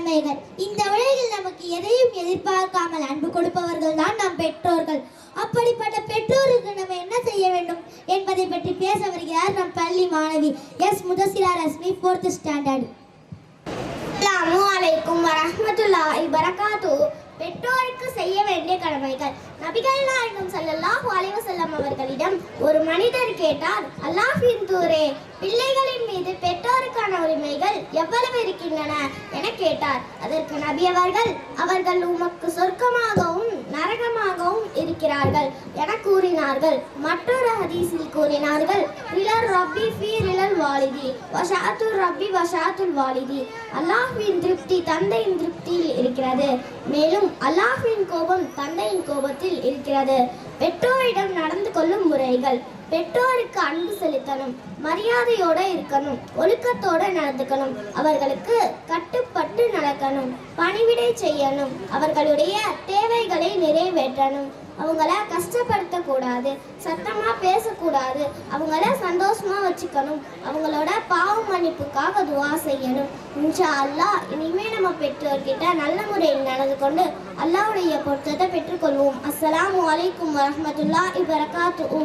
கடமைகள். இந்த உலகில் நமக்கு எதையும் எதிர்பார்க்காமல் அன்பு கொடுப்பவர்கள் தான் நம் பெற்றோர்கள். அப்படிப்பட்ட பெற்றோருக்கு நம்ம என்ன செய்ய வேண்டும் என்பதை பற்றி பேச வருகிறார் நம் பள்ளி மாணவி எஸ் முதசிரா ரஸ்மி 4th ஸ்டாண்டர்ட். அஸ்ஸலாமு அலைக்கும் வரஹ்மத்துல்லாஹி வபரகாத்துஹு. பெற்றோருக்கு செய்ய வேண்டிய கடமைகள். நபிகள் நாயகம் ஸல்லல்லாஹு அலைஹி வஸல்லம் அவர்களிடம் ஒரு மனிதர் கேட்டார், அல்லாஹ்வின் தூதரே, பிள்ளைகளின் மீது பெற்றோருக்கான உரிமைகள் எவ்வளவு இருக்கின்றன என கேட்டார். அதற்கு நபி அவர்கள் உமக்கு சொர்க்கமாகவும் நரகமாகவும் இருக்கிறார்கள் என கூறினார்கள். மற்றொரு ஹதீஸில் கூறினார்கள், ரிலல் ரப்பி ஃபீ ரிலல் வாலிதி வஷாத்துர் ரப்பி வஷாத்துல் வாலிதி. அல்லாஹ்வின் திருப்தி தந்தையின் திருப்தியில் இருக்கிறது, மேலும் அல்லாஹ்வின் கோபம் தந்தையின் கோபத்தில் இருக்கிறது. பெற்றோரிடம் நடந்து கொள்ளும் முறைகள். பெற்றோருக்கு அன்பு செலுத்தணும், மரியாதையோட இருக்கணும், ஒழுக்கத்தோட நடந்துக்கணும், அவர்களுக்கு கட்டுப்பட்டு நடக்கணும், பணிவிடை செய்யணும், அவர்களுடைய தேவைகளை நிறைவேற்றணும், அவங்கள கஷ்டப்படுத்தக்கூடாது, சத்தமா பேசக்கூடாது, அவங்கள சந்தோஷமா வச்சுக்கணும், அவங்களோட பாவ மன்னிப்புக்காக துவா செய்யணும். இன்ஷா அல்லாஹ் இனிமே நம்ம பெற்றோர்கிட்ட நல்ல முறையில் நடந்து கொண்டு அல்லாஹ்வுடைய பொருத்தத்தை பெற்றுக்கொள்வோம். அஸ்ஸலாமு அலைக்கும் வரஹ்மத்துல்லாஹி வபரகாத்துஹு.